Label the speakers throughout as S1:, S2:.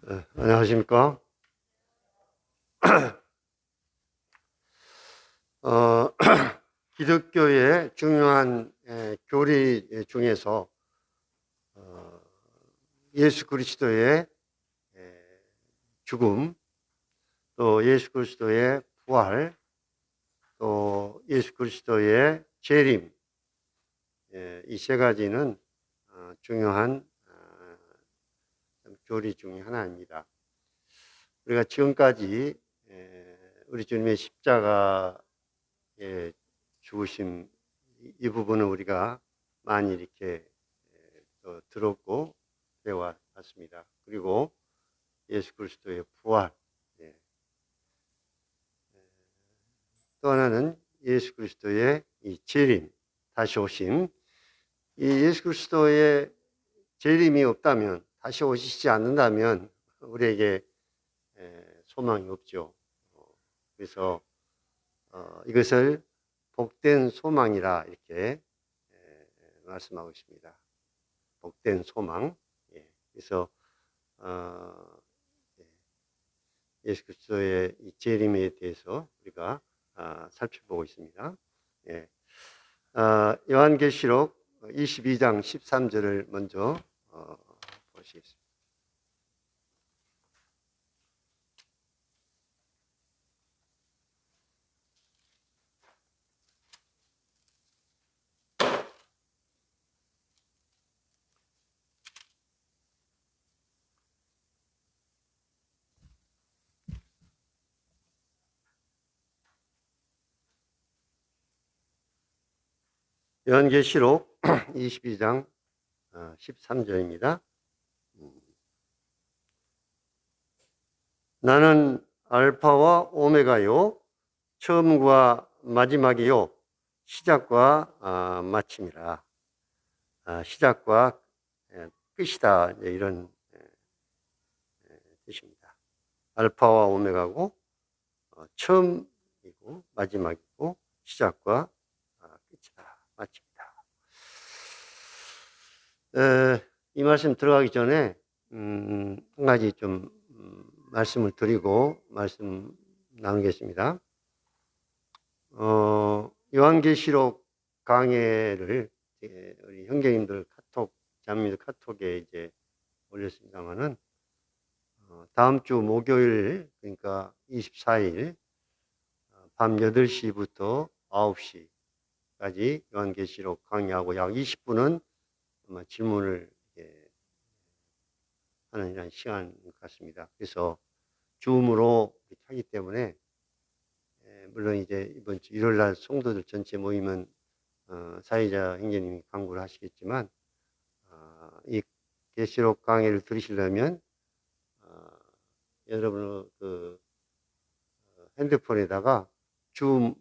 S1: 안녕하십니까? 어, 기독교의 중요한 교리 중에서 어, 예수 그리스도의 죽음, 또 예수 그리스도의 부활, 또 예수 그리스도의 재림, 이 세 가지는 중요한 교리 중에 하나입니다. 우리가 지금까지 우리 주님의 십자가의 죽으심, 이 부분은 우리가 많이 이렇게 들었고 배워왔습니다. 그리고 예수 그리스도의 부활, 또 하나는 예수 그리스도의 이 재림, 다시 오심. 이 예수 그리스도의 재림이 없다면, 다시 오시지 않는다면 우리에게 소망이 없죠. 그래서 이것을 복된 소망이라 이렇게 말씀하고 있습니다. 복된 소망. 그래서 예수 그리스도의 이 재림에 대해서 우리가 살펴보고 있습니다. 요한계시록 22장 13절을 먼저 보시겠습니다. 요한계시록 22장 13절입니다. 나는 알파와 오메가요, 처음과 마지막이요, 시작과 마침이라. 시작과 끝이다, 이런 뜻입니다. 알파와 오메가고 처음이고 마지막이고 시작과 끝이다, 마침이다. 이 말씀 들어가기 전에 한 가지 좀 말씀을 드리고 말씀 나누겠습니다. 요한계시록 강해를 우리 형제님들 카톡, 자매님들 카톡에 이제 올렸습니다만은 다음 주 목요일, 그러니까 24일 밤 8시부터 9시까지 요한계시록 강의하고 약 20분은 아마 질문을 하는 이런 시간 같습니다. 그래서 줌으로 하기 때문에 물론 이제 이번 주 일요일 날 성도들 전체 모이면 사회자 형제님이 강구를 하시겠지만 이 계시록 강의를 들으시려면 여러분 그 핸드폰에다가 줌을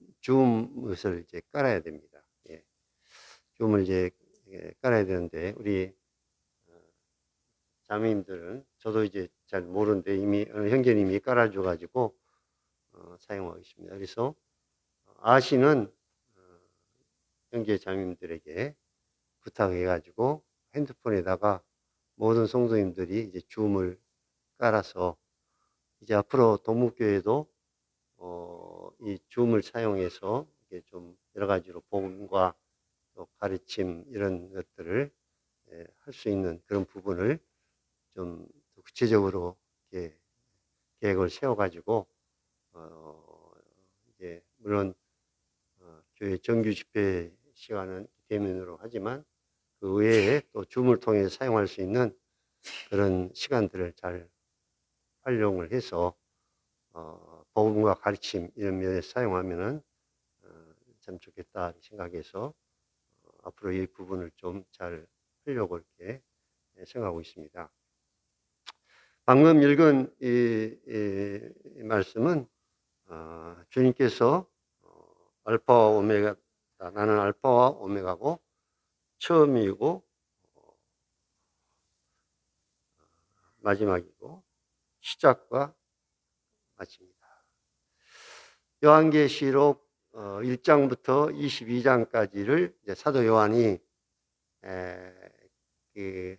S1: 이제 깔아야 됩니다. 줌을 이제 깔아야 되는데 우리 자매님들은 저도 이제 잘 모르는데 이미 어느 형제님이 깔아줘가지고 사용하고 있습니다. 그래서 아시는 형제 자매님들에게 부탁해가지고 핸드폰에다가 모든 성도님들이 이제 줌을 깔아서 이제 앞으로 동묵교회도 이 줌을 사용해서 이게 좀 여러 가지로 복음과 또 가르침 이런 것들을 할 수 있는 그런 부분을 좀 구체적으로 이렇게 계획을 세워가지고 이제 물론 교회 정규 집회 시간은 대면으로 하지만 그 외에 또 줌을 통해 사용할 수 있는 그런 시간들을 잘 활용을 해서 복음과 가르침 이런 면에 사용하면은 참 좋겠다 생각해서 앞으로 이 부분을 좀 잘 하려고 이렇게 생각하고 있습니다. 방금 읽은 이 말씀은 주님께서 알파와 오메가다. 나는 알파와 오메가고 처음이고 마지막이고 시작과 마침이다. 요한계시록 1장부터 22장까지를 이제 사도 요한이 그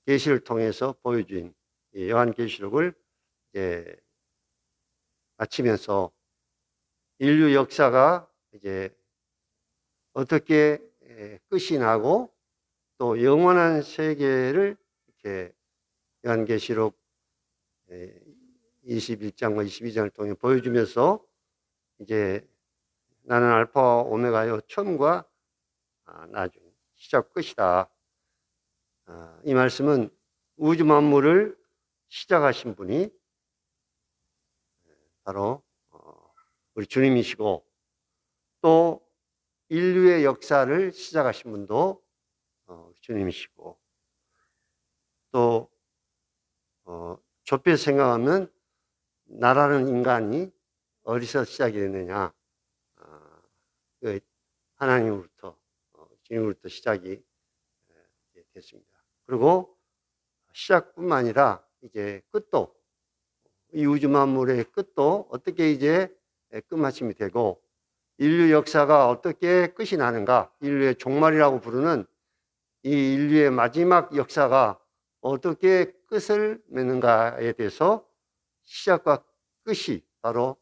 S1: 계시를 통해서 보여준 이 요한계시록을 이제 마치면서 인류 역사가 이제 어떻게 끝이 나고 또 영원한 세계를 이렇게 요한계시록 21장과 22장을 통해 보여주면서 이제 나는 알파와 오메가요 처음과 나중 시작 끝이다. 이 말씀은 우주 만물을 시작하신 분이 바로 우리 주님이시고 또 인류의 역사를 시작하신 분도 주님이시고 또 좁게 생각하면 나라는 인간이 어디서 시작이 됐느냐, 하나님으로부터 주님으로부터 시작이 됐습니다. 그리고 시작뿐만 아니라 이제 끝도, 이 우주 만물의 끝도 어떻게 이제 끝마침이 되고 인류 역사가 어떻게 끝이 나는가, 인류의 종말이라고 부르는 이 인류의 마지막 역사가 어떻게 끝을 맺는가에 대해서 시작과 끝이 바로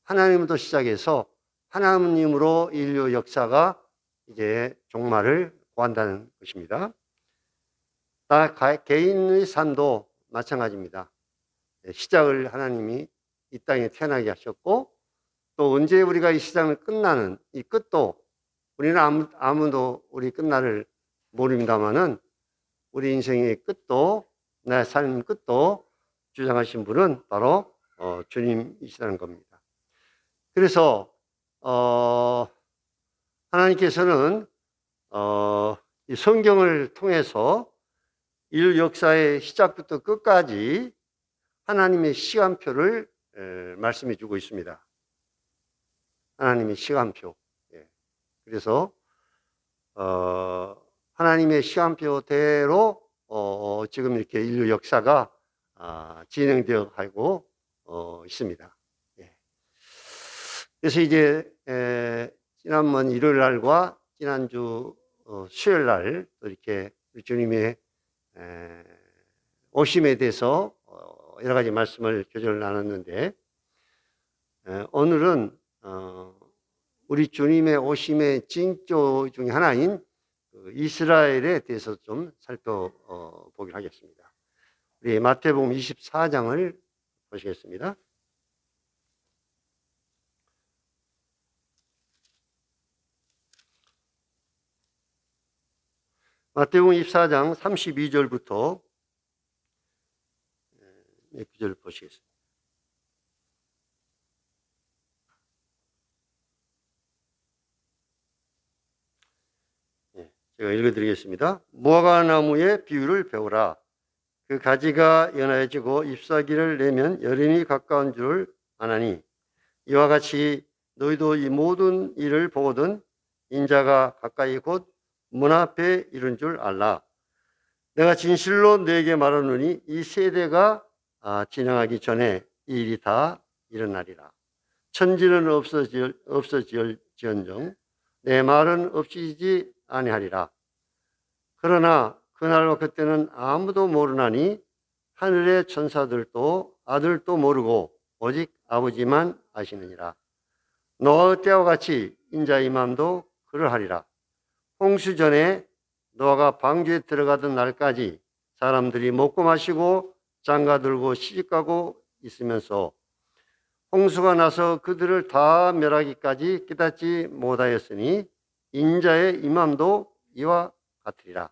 S1: 하나님으로부터 시작해서 하나님으로 인류 역사가 이제 종말을 고한다는 것입니다. 개인의 삶도 마찬가지입니다. 시작을 하나님이 이 땅에 태어나게 하셨고 또 언제 우리가 이 시장을 끝나는 이 끝도 우리는 아무도 우리 끝날을 모릅니다만은 우리 인생의 끝도 내 삶의 끝도 주장하신 분은 바로 주님이시라는 겁니다. 그래서 하나님께서는 이 성경을 통해서 인류 역사의 시작부터 끝까지 하나님의 시간표를 말씀해 주고 있습니다. 하나님의 시간표. 그래서 하나님의 시간표대로 지금 이렇게 인류 역사가 진행되어 가고 있습니다. 그래서 이제 지난번 일요일 날과 지난주 수요일 날 이렇게 주님의 오심에 대해서 여러 가지 말씀을 교제를 나눴는데 오늘은 우리 주님의 오심의 징조 중에 하나인 이스라엘에 대해서 좀 살펴보기로 하겠습니다. 우리 마태복음 24장을 보시겠습니다. 마태복음 24장 32절부터 몇 구절 보시겠습니다. 제가 읽어드리겠습니다. 무화과 나무의 비유를 배우라. 그 가지가 연하여지고 잎사귀를 내면 여름이 가까운 줄을 아나니 이와 같이 너희도 이 모든 일을 보거든 인자가 가까이 곧 문 앞에 이른 줄 알라. 내가 진실로 너에게 말하노니 이 세대가 진행하기 전에 이 일이 다 일어나리라. 천지는 없어질지언정 내 말은 없어지지 아니하리라. 그러나 그날과 그때는 아무도 모르나니 하늘의 천사들도 아들도 모르고 오직 아버지만 아시느니라. 노아의 때와 같이 인자의 임함도 그러하리라. 홍수 전에 노아가 방주에 들어가던 날까지 사람들이 먹고 마시고 장가들고 시집가고 있으면서 홍수가 나서 그들을 다 멸하기까지 깨닫지 못하였으니 인자의 임함도 이와 같으리라.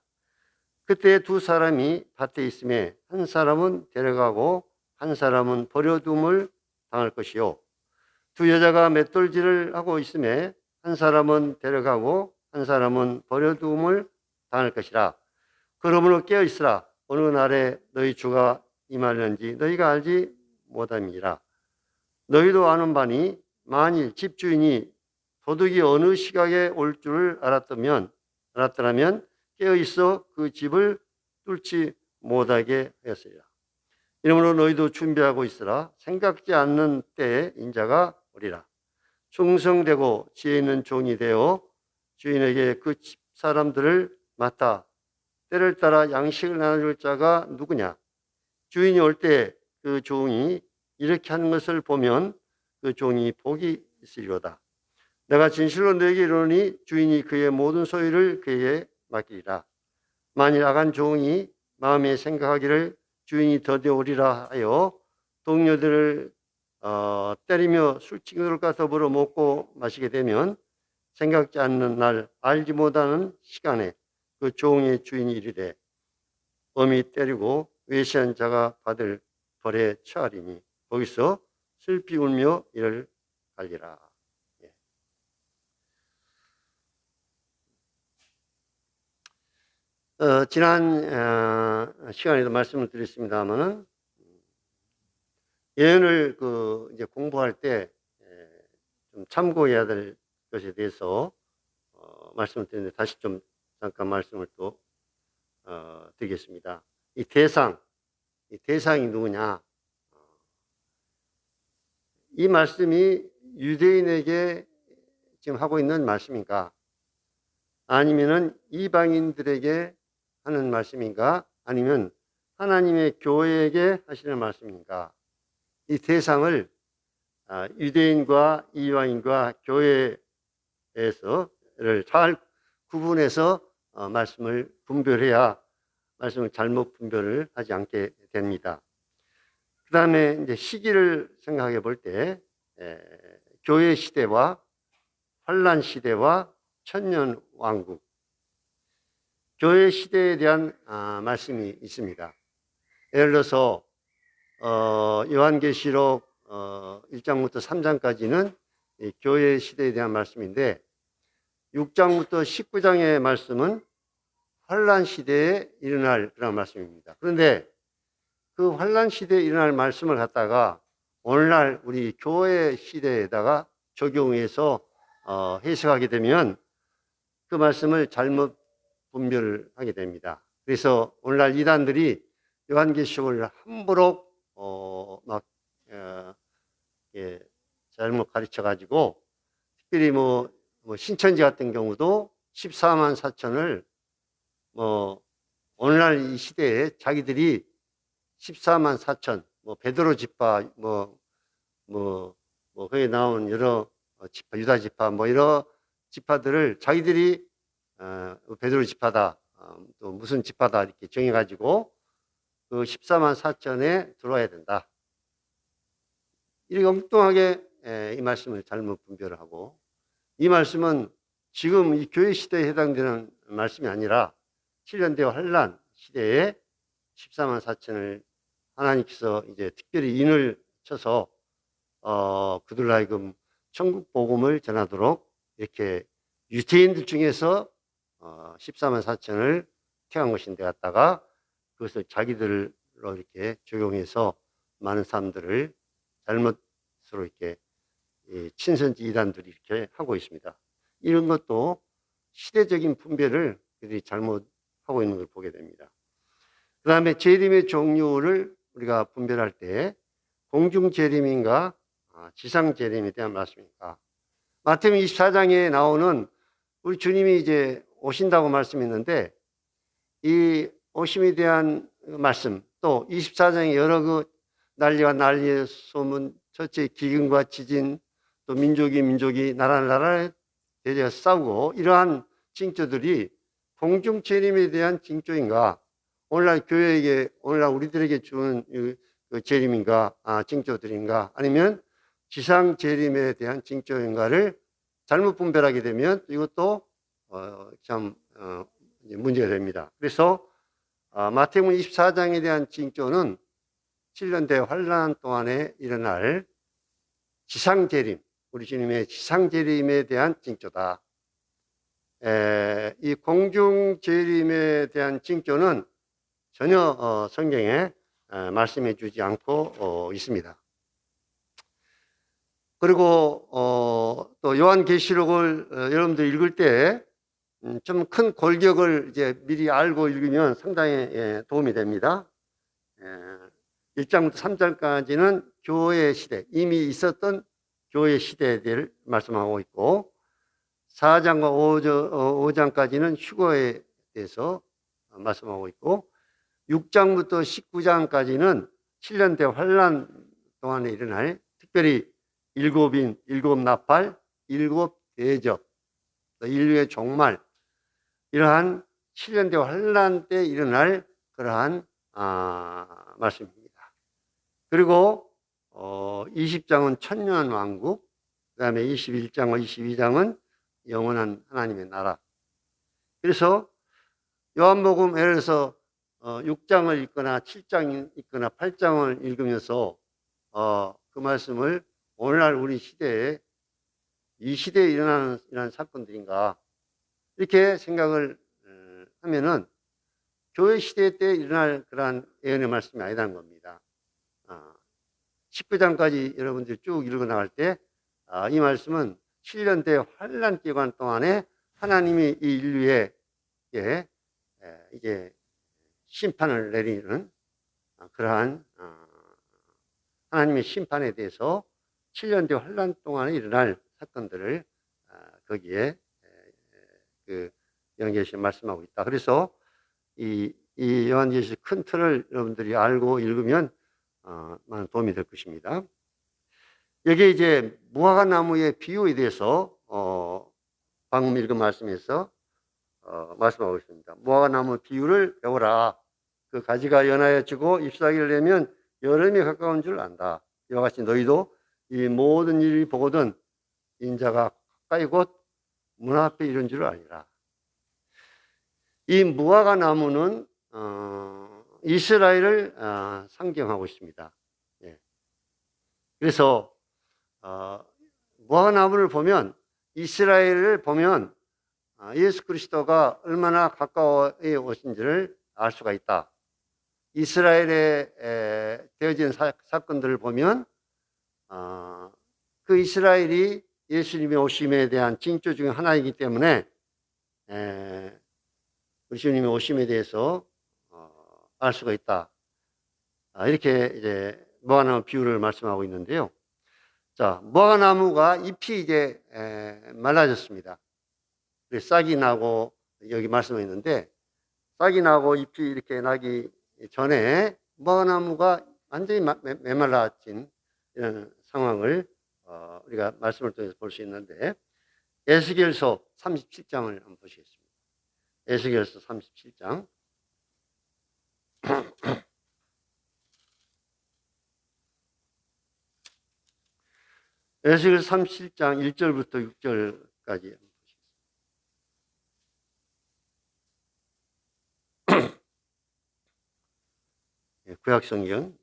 S1: 그때 두 사람이 밭에 있음에 한 사람은 데려가고 한 사람은 버려둠을 당할 것이요 두 여자가 맷돌질을 하고 있음에 한 사람은 데려가고 한 사람은 버려둠을 당할 것이라. 그러므로 깨어 있으라. 어느 날에 너희 주가 임하려는지 너희가 알지 못함이라. 너희도 아는 바니 만일 집주인이 도둑이 어느 시각에 올 줄을 알았더라면 깨어 있어 그 집을 뚫지 못하게 하였으리라. 이러므로 너희도 준비하고 있으라. 생각지 않는 때에 인자가 오리라. 충성되고 지혜 있는 종이 되어 주인에게 그 집 사람들을 맡아 때를 따라 양식을 나눠줄 자가 누구냐? 주인이 올 때 그 종이 이렇게 하는 것을 보면 그 종이 복이 있으리로다. 내가 진실로 너에게 이르노니 주인이 그의 모든 소유를 그에게 맡기리라. 만일 악한 종이 마음에 생각하기를 주인이 더디어 오리라 하여 동료들을 때리며 술친구들과 더불어 먹고 마시게 되면 생각지 않는 날 알지 못하는 시간에 그 종의 주인이 이르되 엄히 때리고 외시한 자가 받을 벌에 처하리니 거기서 슬피 울며 이를 갈리라. 지난 시간에도 말씀을 드렸습니다만은 예언을 이제 공부할 때 좀 참고해야 될 것에 대해서 말씀을 드리는데 다시 좀 잠깐 말씀을 또 드리겠습니다. 이 대상이 누구냐? 이 말씀이 유대인에게 지금 하고 있는 말씀인가? 아니면은 이방인들에게 하는 말씀인가? 아니면 하나님의 교회에게 하시는 말씀인가? 이 대상을 유대인과 이방인과 교회에서를 잘 구분해서 말씀을 분별해야 말씀을 잘못 분별을 하지 않게 됩니다. 그 다음에 이제 시기를 생각해 볼 때 교회 시대와 환란 시대와 천년 왕국, 교회 시대에 대한 말씀이 있습니다. 예를 들어서 요한계시록 1장부터 3장까지는 교회 시대에 대한 말씀인데 6장부터 19장의 말씀은 환란 시대에 일어날 그런 말씀입니다. 그런데 그 환란 시대에 일어날 말씀을 갖다가 오늘날 우리 교회 시대에다가 적용해서 해석하게 되면 그 말씀을 잘못 분별을 하게 됩니다. 그래서 오늘날 이단들이 요한계시록을 함부로 잘못 가르쳐 가지고 특별히 뭐 신천지 같은 경우도 14만 4천을 오늘날 이 시대에 자기들이 14만 4천 베드로 지파 거기에 나온 여러 지파, 유다 지파 여러 지파들을 자기들이 베드로 지파다 또 무슨 지파다 이렇게 정해 가지고 그 14만 4천에 들어와야 된다. 이렇게 엉뚱하게 이 말씀을 잘못 분별을 하고 이 말씀은 지금 이 교회 시대에 해당되는 말씀이 아니라 7년대 환란 시대에 14만 4천을 하나님께서 이제 특별히 인을 쳐서 그들 하여금 천국 복음을 전하도록 이렇게 유대인들 중에서 14만 4천을 택한 것인데 갖다가 그것을 자기들로 이렇게 적용해서 많은 사람들을 잘못으로 이렇게 친선지 이단들이 이렇게 하고 있습니다. 이런 것도 시대적인 분별을 그들이 잘못하고 있는 걸 보게 됩니다. 그 다음에 재림의 종류를 우리가 분별할 때 공중 재림인가 지상 재림에 대한 말씀입니다. 마태복음 24장에 나오는 우리 주님이 이제 오신다고 말씀했는데 이 오심에 대한 말씀 또 24장에 여러 그 난리와 난리의 소문 첫째 기근과 지진 또 민족이 나라에 대해서 싸우고 이러한 징조들이 공중 재림에 대한 징조인가 오늘날 교회에게 오늘날 우리들에게 주는 그 재림인가 징조들인가 아니면 지상 재림에 대한 징조인가를 잘못 분별하게 되면 이것도 참 문제가 됩니다. 그래서 마태복음 24장에 대한 징조는 7년대 환란 동안에 일어날 지상 재림, 우리 주님의 지상 재림에 대한 징조다. 이 공중 재림에 대한 징조는 전혀 성경에 말씀해 주지 않고 있습니다. 그리고 또 요한계시록을 여러분들 읽을 때 좀 큰 골격을 이제 미리 알고 읽으면 상당히 도움이 됩니다. 1장부터 3장까지는 교회 시대, 이미 있었던 교회 시대에 대해 말씀하고 있고 4장과 5장까지는 휴거에 대해서 말씀하고 있고 6장부터 19장까지는 7년 대환란 동안에 일어날 특별히 일곱 나팔, 일곱 대접, 인류의 종말, 이러한 7년 대환란 때 일어날 그러한 말씀입니다. 그리고 20장은 천년 왕국, 그 다음에 21장과 22장은 영원한 하나님의 나라. 그래서 요한복음 예를 들어서 6장을 읽거나 7장 읽거나 8장을 읽으면서 그 말씀을 오늘날 우리 시대에 이 시대에 일어나는 이런 사건들인가 이렇게 생각을 하면은 교회 시대 때 일어날 그러한 예언의 말씀이 아니라는 겁니다. 19장까지 여러분들이 쭉 읽어 나갈 때 이 말씀은 7년 대 환란 기간 동안에 하나님이 이 인류에 이제 심판을 내리는 그러한 하나님의 심판에 대해서 7년 대 환란 동안에 일어날 사건들을 거기에 그 요한계시록에 말씀하고 있다. 그래서 이 요한계시록 큰 틀을 여러분들이 알고 읽으면 많은 도움이 될 것입니다. 여기에 이제 무화과나무의 비유에 대해서 방금 읽은 말씀에서 말씀하고 있습니다. 무화과나무 비유를 배워라. 그 가지가 연하여 지고 잎사귀를 내면 여름이 가까운 줄 안다. 이와 같이 너희도 이 모든 일이 보거든 인자가 가까이 곧 문 앞에 이른 줄 아니라. 이 무화과나무는 이스라엘을 상징하고 있습니다. 예. 그래서 무화과나무를 보면 이스라엘을 보면 예수 그리스도가 얼마나 가까이 오신지를 알 수가 있다. 이스라엘에 되어진 사건들을 보면 그 이스라엘이 예수님의 오심에 대한 징조 중에 하나이기 때문에 예수님의 오심에 대해서 알 수가 있다. 이렇게 이제 무화과나무 비유를 말씀하고 있는데요. 자, 무화과나무가 잎이 이제 말라졌습니다. 싹이 나고 여기 말씀했는데 싹이 나고 잎이 이렇게 나기 전에 무화과나무가 완전히 메말라진 이런 상황을 우리가 말씀을 통해서 볼 수 있는데 에스겔서 37장을 한번 보시겠습니다. 에스겔서 37장 에스겔 37장 1절부터 6절까지 구약성경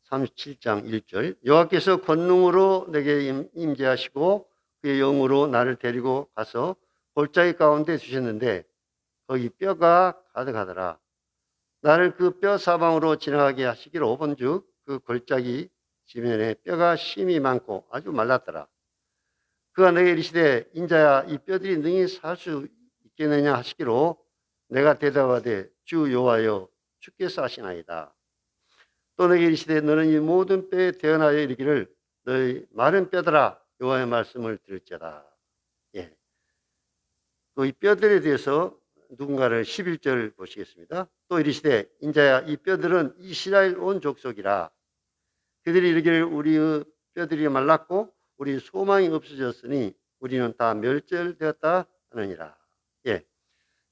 S1: 37장 1절 여호와께서 권능으로 내게 임재하시고 그의 영으로 나를 데리고 가서 골짜기 가운데 주셨는데 거기 뼈가 가득하더라. 나를 그 뼈 사방으로 지나가게 하시기로 본즉 그 골짜기 지면에 뼈가 심이 많고 아주 말랐더라. 그가 내게 이르시되 인자야 이 뼈들이 능히 살 수 있겠느냐 하시기로 내가 대답하되 주 여호와여 주께서 하시나이다. 또 내게 이르시되 너는 이 모든 뼈에 대언하여 이르기를 너희 마른 뼈들아 여호와의 말씀을 들을지어다. 예. 또 이 뼈들에 대해서 누군가를 11절 보시겠습니다. 또 이르시되 인자야 이 뼈들은 이스라엘 온 족속이라. 그들이 이르기를 우리의 뼈들이 말랐고 우리 소망이 없어졌으니 우리는 다 멸절되었다 하느니라. 예.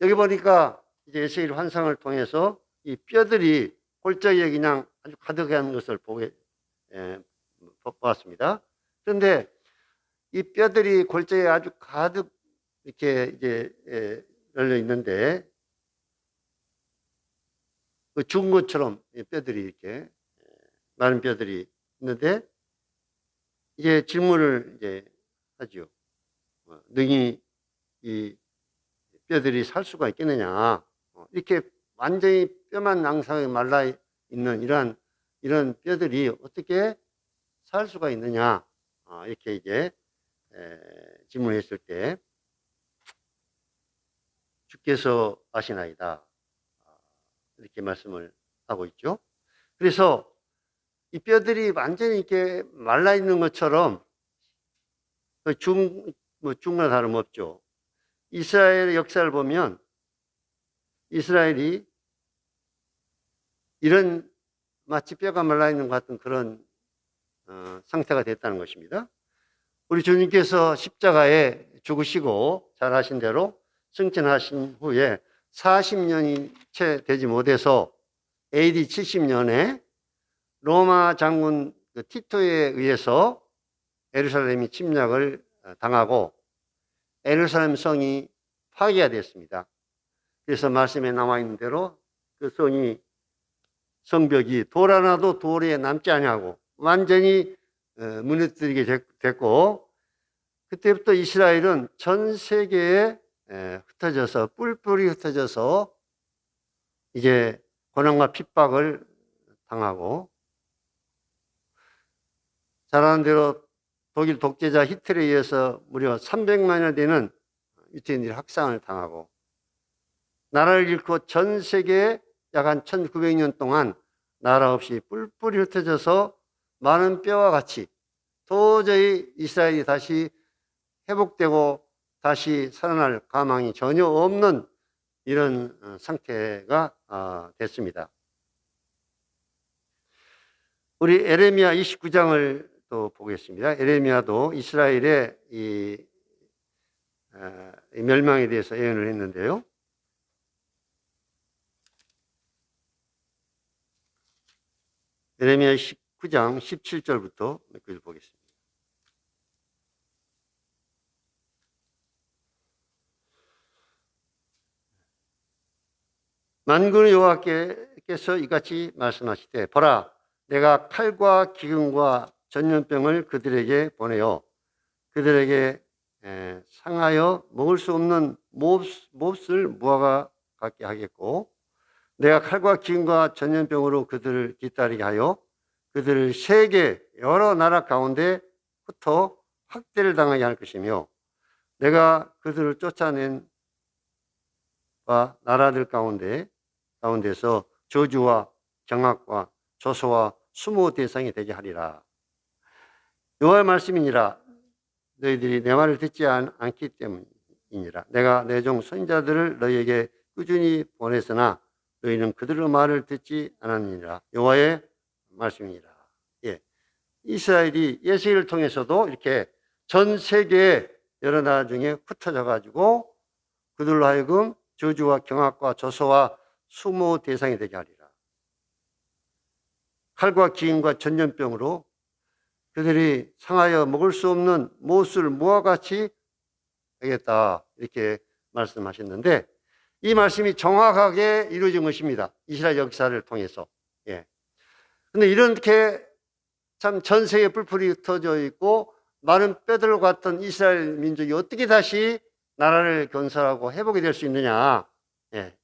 S1: 여기 보니까 이제 에스겔 환상을 통해서 이 뼈들이 골짜기에 그냥 아주 가득한 것을 보았습니다. 그런데 이 뼈들이 골짜기에 아주 가득 이렇게 이제 열려 있는데 그 죽은 것처럼 뼈들이 이렇게 많은 뼈들이 있는데 이제 질문을 이제 하죠. 능히 이 뼈들이 살 수가 있겠느냐? 이렇게 완전히 뼈만 낭상하게 말라 있는 이런 뼈들이 어떻게 살 수가 있느냐? 이렇게 이제 질문했을 때 주께서 아시나이다. 이렇게 말씀을 하고 있죠. 그래서 이 뼈들이 완전히 이렇게 말라 있는 것처럼 죽은 거나 다름없죠. 이스라엘의 역사를 보면 이스라엘이 이런 마치 뼈가 말라있는 것 같은 그런 상태가 됐다는 것입니다. 우리 주님께서 십자가에 죽으시고 잘 아신 대로 승천하신 후에 40년이 채 되지 못해서 AD 70년에 로마 장군 티토에 의해서 예루살렘이 침략을 당하고 예루살렘 성이 파괴가 됐습니다. 그래서 말씀에 나와 있는 대로 그 성벽이 돌 하나도 돌에 남지 아니하고 완전히 무너뜨리게 됐고, 그때부터 이스라엘은 전 세계에 흩어져서 뿔뿔이 흩어져서 이제 고난과 핍박을 당하고, 잘 아는 대로 독일 독재자 히틀러에 의해서 무려 300만여 되는 유태인들이 학살을 당하고, 나라를 잃고 전 세계에 약 한 1900년 동안 나라 없이 뿔뿔이 흩어져서 많은 뼈와 같이 도저히 이스라엘이 다시 회복되고 다시 살아날 가망이 전혀 없는 이런 상태가 됐습니다. 우리 에레미야 29장을 또 보겠습니다. 에레미야도 이스라엘의 이 멸망에 대해서 예언을 했는데요. 에레미야 19장 17절부터 몇 절 보겠습니다. 만군의 여호와께서 이같이 말씀하시되, 보라, 내가 칼과 기근과 전염병을 그들에게 보내어 그들에게 상하여 먹을 수 없는 몹쓸 무화과 같게 하겠고, 내가 칼과 기근과 전염병으로 그들을 뒤따르게 하여 그들을 세계 여러 나라 가운데 흩어 학대를 당하게 할 것이며, 내가 그들을 쫓아낸 나라들 가운데서 저주와 경악과 조소와 수모 대상이 되게 하리라. 여호와의 말씀이니라. 너희들이 내 말을 듣지 않기 때문이니라. 내가 내 종 선지자들을 너희에게 꾸준히 보냈으나 너희는 그들의 말을 듣지 않았느니라. 여호와의 말씀이니라. 예. 이스라엘이 예수를 통해서도 이렇게 전 세계 여러 나라 중에 흩어져 가지고 그들로 하여금 저주와 경악과 조소와 수모 대상이 되게 하리라. 칼과 기근과 전염병으로 그들이 상하여 먹을 수 없는 못을 무화같이 하겠다, 이렇게 말씀하셨는데, 이 말씀이 정확하게 이루어진 것입니다. 이스라엘 역사를 통해서. 예. 근데 이렇게 참 전 세계에 뿔뿔이 흩어져 있고 많은 뼈들과 같은 이스라엘 민족이 어떻게 다시 나라를 건설하고 회복이 될 수 있느냐. 예.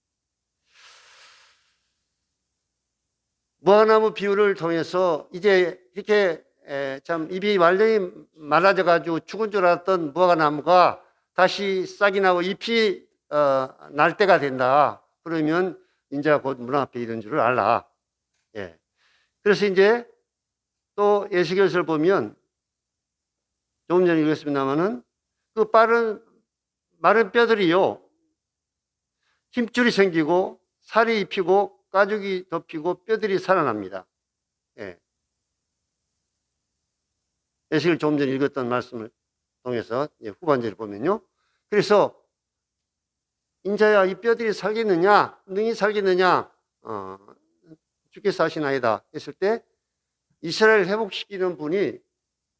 S1: 무화과나무 비유를 통해서 이제 이렇게 참 잎이 완전히 말라져 가지고 죽은 줄 알았던 무화과나무가 다시 싹이 나고 잎이 날 때가 된다. 그러면 이제 곧 문 앞에 이른 줄을 알라. 예. 그래서 이제 또 에스겔서를 보면 조금 전에 읽었습니다만은 그 마른 뼈들이요, 힘줄이 생기고 살이 입히고 가죽이 덮이고 뼈들이 살아납니다. 예. 에스겔 조금 전에 읽었던 말씀을 통해서 후반절을 보면요. 그래서 인자야, 이 뼈들이 살겠느냐, 능히 살겠느냐, 주께서 하시나이다 했을 때, 이스라엘 회복시키는 분이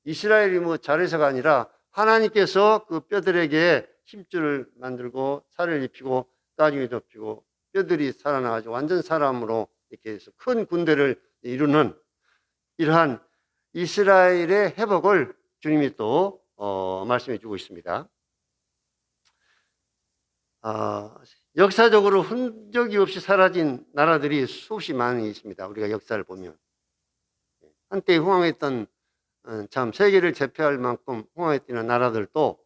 S1: 이스라엘이 뭐 잘해서가 아니라 하나님께서 그 뼈들에게 힘줄을 만들고 살을 입히고 가죽이 덮이고 뼈들이 살아나가지고 완전 사람으로 이렇게 해서 큰 군대를 이루는 이러한 이스라엘의 회복을 주님이 또 말씀해 주고 있습니다. 역사적으로 흔적이 없이 사라진 나라들이 수없이 많이 있습니다. 우리가 역사를 보면 한때 흥황했던 참 세계를 제패할 만큼 흥황했던 나라들도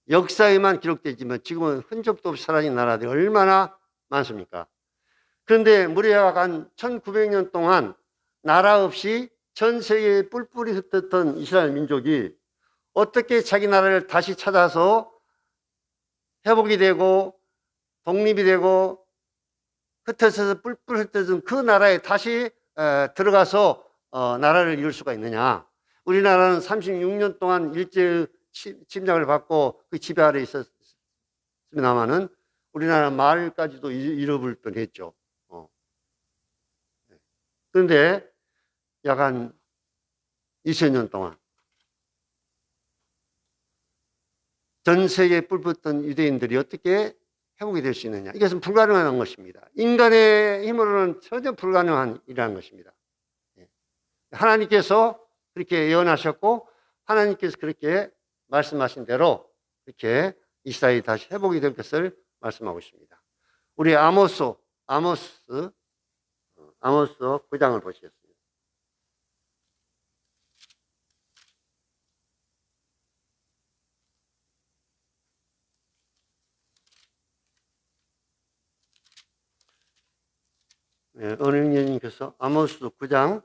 S1: 역사에만 기록되지만 지금은 흔적도 없이 사라진 나라들이 얼마나 많습니까? 그런데 무려 한 1900년 동안 나라 없이 전 세계에 뿔뿔이 흩었던 이스라엘 민족이 어떻게 자기 나라를 다시 찾아서 회복이 되고 독립이 되고 흩어져서 뿔뿔 흩어진 그 나라에 다시 들어가서 나라를 이룰 수가 있느냐? 우리나라는 36년 동안 일제의 침략을 받고 그 지배 아래 있었습니다만은 우리나라 말까지도 잃어버릴 뻔했죠. 그런데 약 한 2000년 동안 전 세계에 뿔붙던 유대인들이 어떻게 회복이 될 수 있느냐? 이것은 불가능한 것입니다. 인간의 힘으로는 전혀 불가능한 일이라는 것입니다. 하나님께서 그렇게 예언하셨고 하나님께서 그렇게 말씀하신 대로 이렇게 이스라엘이 다시 회복이 될 것을 말씀하고 있습니다. 우리 아모스 9장을 보시겠습니다. 은행님께서 아모스 9장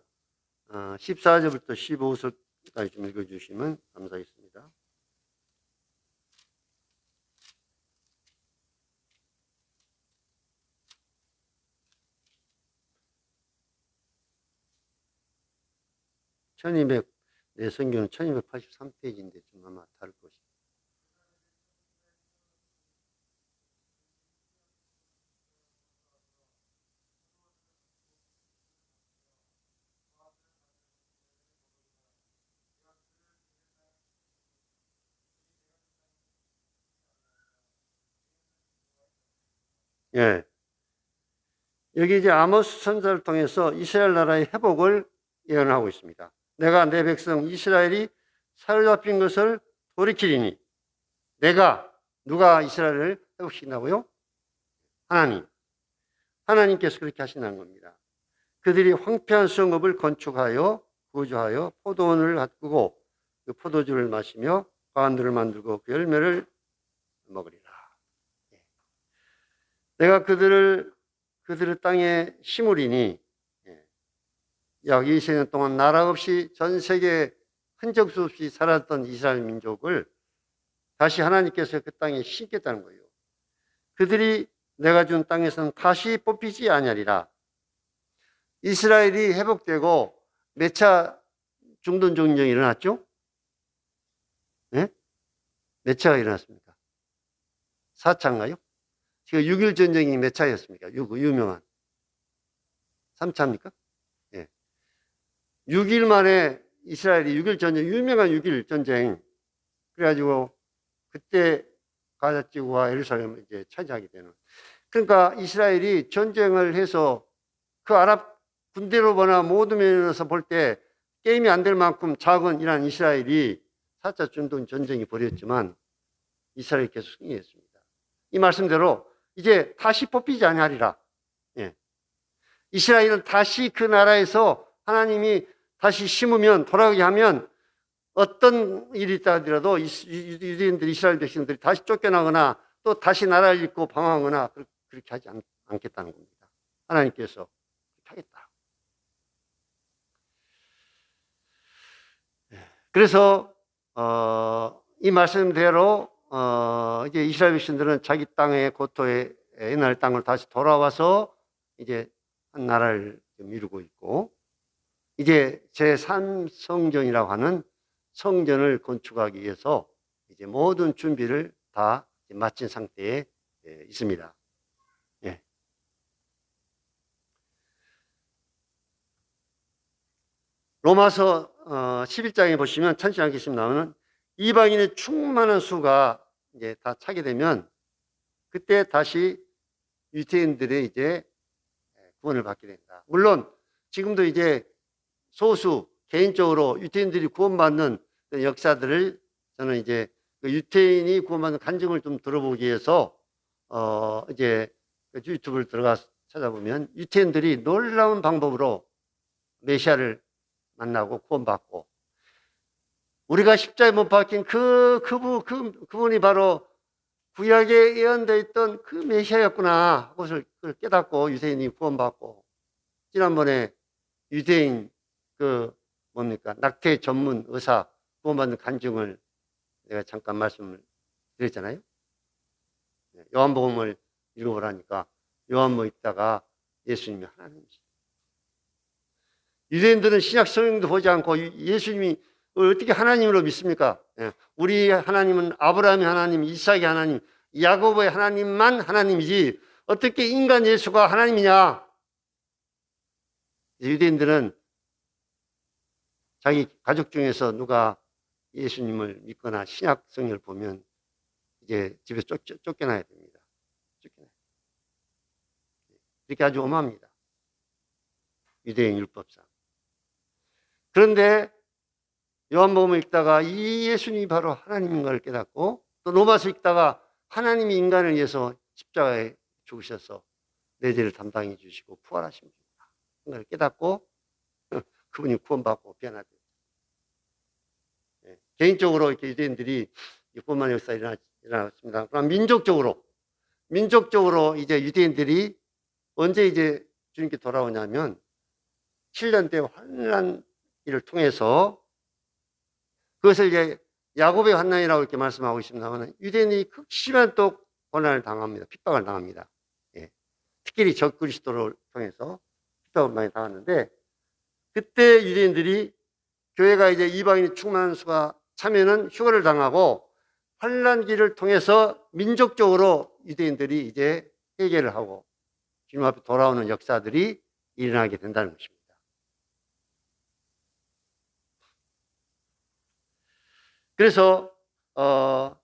S1: 14절부터 15절까지 좀 읽어주시면 감사하겠습니다. 내 성경은 1283페이지인데 좀 아마 다를 것입니다. 예. 여기 이제 아모스 선지자를 통해서 이스라엘 나라의 회복을 예언하고 있습니다. 내가 내 백성 이스라엘이 사로잡힌 것을 돌이키리니 누가 이스라엘을 회복시킨다고요? 하나님께서 그렇게 하신다는 겁니다. 그들이 황폐한 성읍을 건축하여 구조하여 포도원을 가꾸고 그 포도주를 마시며 과안들을 만들고 그 열매를 먹으리라. 내가 그들의 땅에 심으리니 약 20년 동안 나라 없이 전 세계에 흔적 수 없이 살았던 이스라엘 민족을 다시 하나님께서 그 땅에 심겠다는 거예요. 그들이 내가 준 땅에서는 다시 뽑히지 아니하리라. 이스라엘이 회복되고 몇 차 중동 전쟁이 일어났죠? 네? 몇 차가 일어났습니까? 4차인가요? 지금 6.1 전쟁이 몇 차였습니까? 유명한 3차입니까? 예. 6일 만에 이스라엘이 6.1 전쟁, 유명한 6.1 전쟁, 그래가지고 그때 가자 지구와 예루살렘을 이제 차지하게 되는. 그러니까 이스라엘이 전쟁을 해서 그 아랍 군대로 보나 모든 면에서 볼 때 게임이 안 될 만큼 작은 이란 이스라엘이 4차 중동 전쟁이 벌였지만 이스라엘이 계속 승리했습니다. 이 말씀대로 이제 다시 뽑히지 아니하리라. 예. 이스라엘은 다시 그 나라에서 하나님이 다시 심으면 돌아오게 하면 어떤 일이 있다 하더라도 유대인들, 이스라엘 백성들이 다시 쫓겨나거나 또 다시 나라를 잃고 방황하거나 그렇게 하지 않겠다는 겁니다. 하나님께서 하겠다. 그래서 이 말씀대로 이제 이스라엘 백성들은 자기 땅의 고토의 옛날 땅을 다시 돌아와서 이제 한 나라를 이루고 있고, 이제 제3성전이라고 하는 성전을 건축하기 위해서 이제 모든 준비를 다 마친 상태에 있습니다. 예. 로마서 11장에 보시면 찬신하게 있습니다만 이방인의 충만한 수가 이제 다 차게 되면 그때 다시 유대인들의 이제 구원을 받게 된다. 물론 지금도 이제 소수 개인적으로 유대인들이 구원받는 역사들을 저는 이제 유대인이 구원받는 간증을 좀 들어보기 위해서 이제 유튜브를 들어가서 찾아보면 유대인들이 놀라운 방법으로 메시아를 만나고 구원받고, 우리가 십자가에 못 박힌 그분이 바로 구약에 예언되어 있던 그 메시아였구나 하고서 그걸 깨닫고 유대인이 구원받고, 지난번에 유대인 낙태 전문 의사 구원받는 간증을 내가 잠깐 말씀을 드렸잖아요. 요한복음을 읽어보라니까 요한복음 읽다가 예수님이 하나님이시죠. 유대인들은 신약 성경도 보지 않고 예수님이 어떻게 하나님으로 믿습니까? 우리 하나님은 아브라함의 하나님, 이삭의 하나님, 야곱의 하나님만 하나님이지 어떻게 인간 예수가 하나님이냐? 유대인들은 자기 가족 중에서 누가 예수님을 믿거나 신약 성경을 보면 이제 집에서 쫓겨나야 됩니다. 이렇게 아주 엄합니다. 유대인 율법상. 그런데 요한복음을 읽다가 이 예수님이 바로 하나님인 걸 깨닫고 또 로마서 읽다가 하나님이 인간을 위해서 십자가에 죽으셔서 내 죄를 담당해 주시고 부활하신 분을 깨닫고 그분이 구원받고 변화돼요. 개인적으로 이렇게 유대인들이 뿐만 역사 일어났습니다. 그럼 민족적으로 이제 유대인들이 언제 이제 주님께 돌아오냐면 7년대 환란기를 통해서 그것을 이제 야곱의 환난이라고 이렇게 말씀하고 있습니다만 유대인이 극심한 또 고난을 당합니다. 핍박을 당합니다. 특히 적그리스도를 통해서 핍박을 많이 당하는데 그때 유대인들이 교회가 이제 이방인이 충만한 수가 차면은 휴거를 당하고 환란기를 통해서 민족적으로 유대인들이 이제 회개를 하고 주님 앞에 돌아오는 역사들이 일어나게 된다는 것입니다. 그래서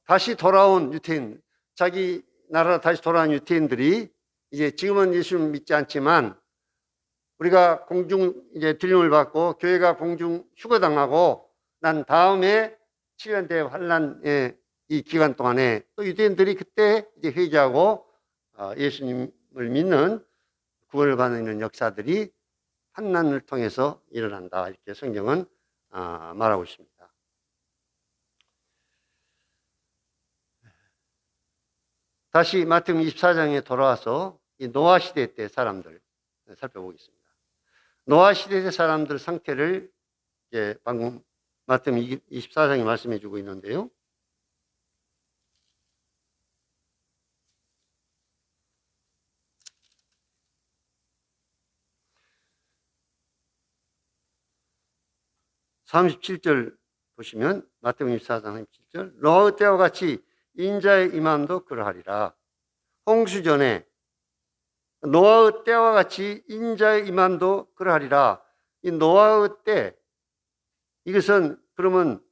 S1: 다시 돌아온 유태인, 자기 나라로 다시 돌아온 유태인들이 이제 지금은 예수를 믿지 않지만 우리가 공중 이제 들림을 받고 교회가 공중 휴거당하고 난 다음에 7년대 환란의 이 기간 동안에 또 유대인들이 그때 이제 회개하고 예수님을 믿는 구원을 받는 역사들이 환난을 통해서 일어난다. 이렇게 성경은 말하고 있습니다. 다시 마태복음 24장에 돌아와서 이 노아 시대 때 사람들 살펴보겠습니다. 노아 시대 때 사람들 상태를 이제 방금 마태복음 24장이 말씀해 주고 있는데요. (37절) 보시면 마태복음 24장 37절 노아의 때와 같이 인자의 임함도 그러하리라. 홍수 전에 노아의 때와 같이 인자의 임함도 그러하리라. 이 노아의 때, 이것은 그러면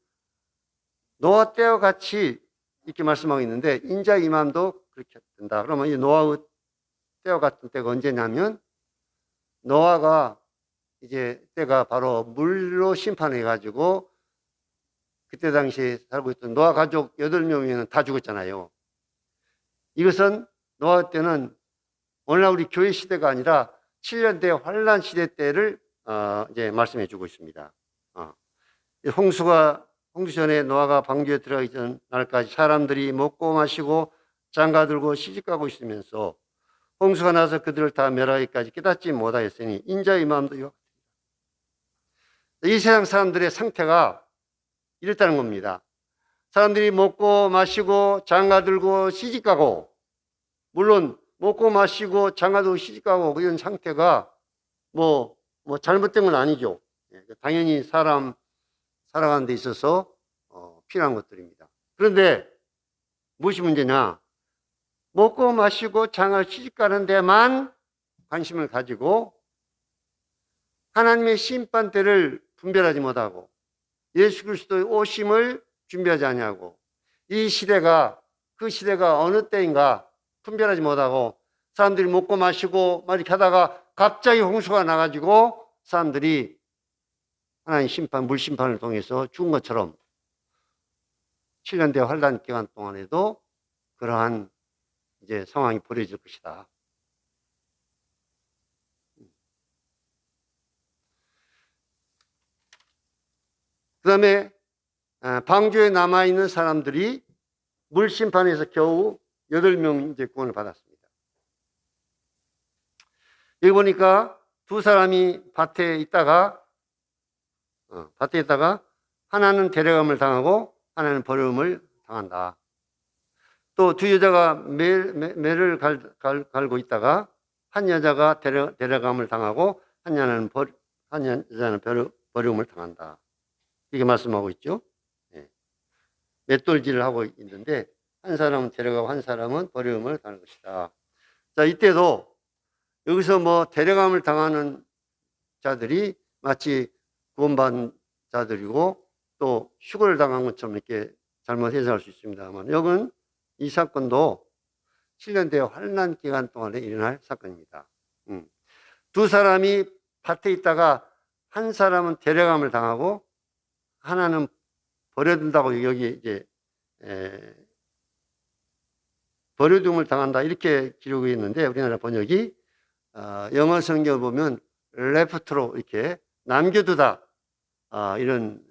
S1: 노아 때와 같이 이렇게 말씀하고 있는데 인자의 임함도 그렇게 된다. 그러면 이 노아의 때와 같은 때가 언제냐면 노아가 이제 때가 바로 물로 심판해 가지고 그때 당시에 살고 있던 노아 가족 8명이면 다 죽었잖아요. 이것은 노아 때는 오늘날 우리 교회 시대가 아니라 7년대 환란 시대 때를 이제 말씀해 주고 있습니다. 홍수 전에 노아가 방주에 들어가기 전 날까지 사람들이 먹고 마시고 장가들고 시집가고 있으면서 홍수가 나서 그들을 다 멸하기까지 깨닫지 못하였으니 인자의 마음도 이와 같습니다. 이 세상 사람들의 상태가 이랬다는 겁니다. 사람들이 먹고 마시고 장가들고 시집가고, 물론 먹고 마시고 장가들고 시집가고 이런 상태가 뭐 잘못된 건 아니죠. 당연히 사람 살아가는 데 있어서 필요한 것들입니다. 그런데 무엇이 문제냐? 먹고 마시고 장가를 시집가는 데만 관심을 가지고 하나님의 심판 때를 분별하지 못하고 예수 그리스도의 오심을 준비하지 않냐고, 이 시대가 그 시대가 어느 때인가 분별하지 못하고 사람들이 먹고 마시고 막 이렇게 하다가 갑자기 홍수가 나가지고 사람들이 하나님 심판, 물심판을 통해서 죽은 것처럼 7년대 환란 기간 동안에도 그러한 이제 상황이 벌어질 것이다. 그 다음에 방주에 남아있는 사람들이 물심판에서 겨우 8명 이제 구원을 받았습니다. 여기 보니까 두 사람이 밭에 있다가 하나는 데려감을 당하고 하나는 버림을 당한다. 또 두 여자가 매를 갈고 있다가 한 여자가 데려감을 당하고 한 여자는 버림을 당한다. 이렇게 말씀하고 있죠. 예. 맷돌질을 하고 있는데 한 사람은 데려가고 한 사람은 버림을 당할 것이다. 자, 이때도 여기서 뭐 데려감을 당하는 자들이 마치 구원받은 자들이고 또 휴거를 당한 것처럼 이렇게 잘못 해석할 수 있습니다만, 여기는 이 사건도 7년 뒤에 환난 기간 동안에 일어날 사건입니다. 두 사람이 밭에 있다가 한 사람은 데려감을 당하고 하나는 버려둔다고 여기 이제 버려둠을 당한다 이렇게 기록이 있는데, 우리나라 번역이 영어 성경을 보면 레프트로 이렇게 남겨두다 이런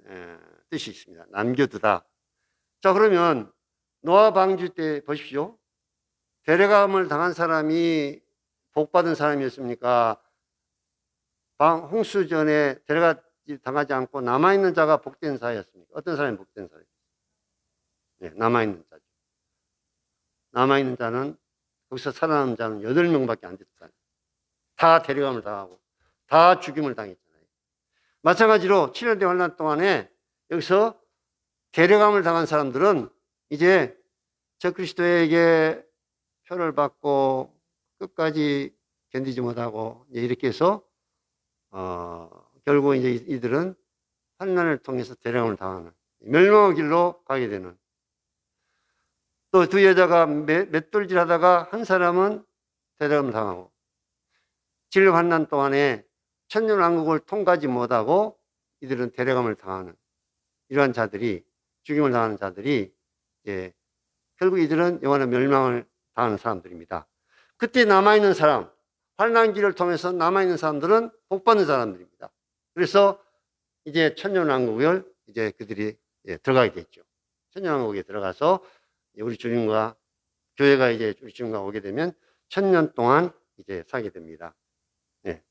S1: 뜻이 있습니다. 남겨두다. 자, 그러면 노아 방주 때 보십시오. 데려감을 당한 사람이 복받은 사람이었습니까? 홍수 전에 당하지 않고 남아있는 자가 복된 자였습니까? 어떤 사람이 복된 자였습니까? 네, 남아있는 자죠. 남아있는 자는, 거기서 살아남은 자는 8명밖에 안 됐잖아요. 다 데려감을 당하고 다 죽임을 당했잖아요. 마찬가지로 7년대 환난 동안에 여기서 데려감을 당한 사람들은 이제 적그리스도에게 표를 받고 끝까지 견디지 못하고 이렇게 해서 결국 이제 이들은 환난을 통해서 데려감을 당하는 멸망의 길로 가게 되는, 또 두 여자가 맷돌질 하다가 한 사람은 데려감을 당하고 진료 환난 동안에 천년왕국을 통과하지 못하고 이들은 데려감을 당하는 이러한 자들이, 죽임을 당하는 자들이 결국 이들은 영원한 멸망을 당하는 사람들입니다. 그때 남아있는 사람, 환난기를 통해서 남아있는 사람들은 복받는 사람들입니다. 그래서 이제 천년왕국을 이제 그들이 들어가게 됐죠. 천년왕국에 들어가서 우리 주님과 교회가 이제 우리 주님과 오게 되면 1000년 동안 이제 살게 됩니다. 네.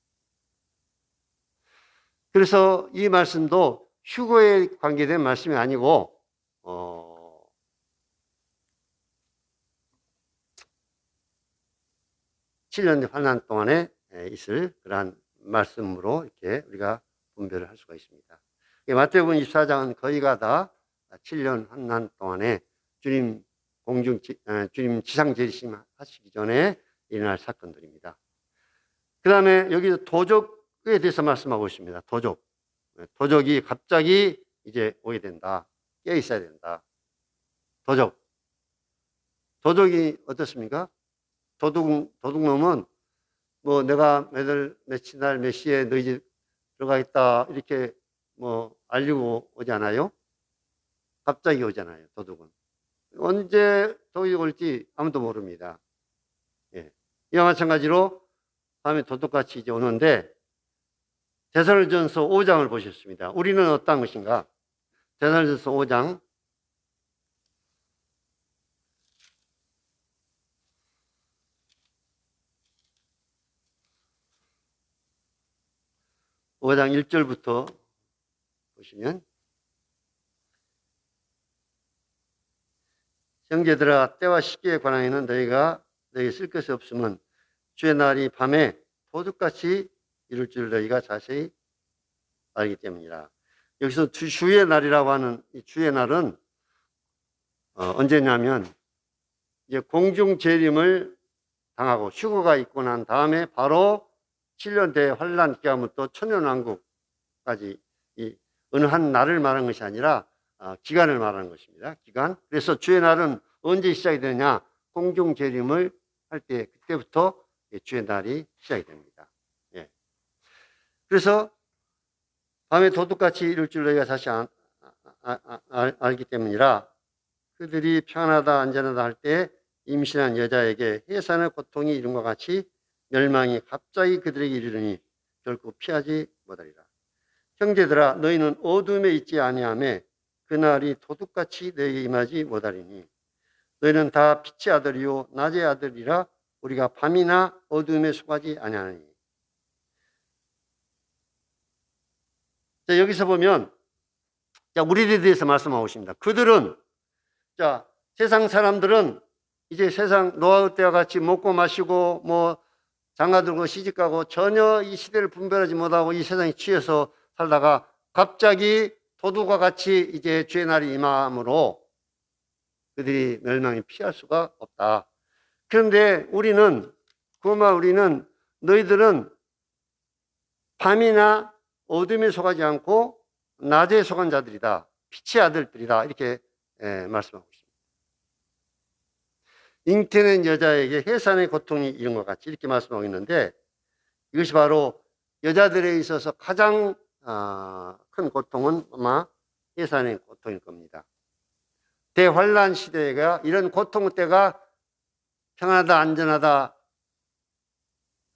S1: 그래서 이 말씀도 휴거에 관계된 말씀이 아니고 7년 환난 동안에 있을 그러한 말씀으로 이렇게 우리가 분별을 할 수가 있습니다. 마태복음 24장은 거의가 다 7년 환난 동안에 주님 주님 지상 재림 하시기 전에 일어날 사건들입니다. 그 다음에 여기서 도적에 대해서 말씀하고 있습니다. 도적이 갑자기 이제 오게 된다. 깨어 있어야 된다. 도적이 어떻습니까? 도둑놈은 뭐 내가 며칠 날 몇 시에 너희 집 들어가겠다 이렇게 뭐 알리고 오지 않아요? 갑자기 오잖아요. 도둑은 언제 도둑이 올지 아무도 모릅니다. 이와 마찬가지로 다음에 도둑같이 이제 오는데, 데살로니가전서 5장을 보셨습니다. 우리는 어떤 것인가? 데살로니가전서 5장 1절부터 보시면, 형제들아, 때와 시기에 관하여는 너희에게 쓸 것이 없으면 주의 날이 밤에 도둑같이 이룰 줄 너희가 자세히 알기 때문이라. 여기서 주의 날이라고 하는 이 주의 날은 언제냐면 이제 공중 재림을 당하고 휴거가 있고 난 다음에 바로 7년 대 환란 기간부터 천년왕국까지 이 어느 한 날을 말하는 것이 아니라 기간을 말하는 것입니다. 기간. 그래서 주의 날은 언제 시작이 되느냐? 공중 재림을 할 때 그때부터 주의 날이 시작이 됩니다. 그래서 밤에 도둑같이 이룰 줄 너희가 다시 알기 때문이라. 그들이 평안하다 안전하다 할 때 임신한 여자에게 해산의 고통이 이룬 것 같이 멸망이 갑자기 그들에게 이르르니 결코 피하지 못하리라. 형제들아, 너희는 어둠에 있지 아니하며 그날이 도둑같이 너희에게 임하지 못하리니 너희는 다 빛의 아들이요 낮의 아들이라. 우리가 밤이나 어둠에 속하지 아니하니. 자, 여기서 보면 우리들에 대해서 말씀하고 있습니다. 그들은 세상 사람들은 이제 세상 노아의 때와 같이 먹고 마시고 뭐 장가 들고 시집 가고 전혀 이 시대를 분별하지 못하고 이 세상에 취해서 살다가 갑자기 도둑과 같이 이제 주의 날이 임함으로 그들이 멸망이 피할 수가 없다. 그런데 우리는 너희들은 밤이나 어둠에 속하지 않고 낮에 속한 자들이다. 빛의 아들들이다. 이렇게 말씀하고 있습니다. 잉태된 여자에게 해산의 고통이 이런 것 같이 이렇게 말씀하고 있는데 이것이 바로 여자들에 있어서 가장 큰 고통은 아마 해산의 고통일 겁니다. 대환란 시대가 이런 고통 때가 평안하다 안전하다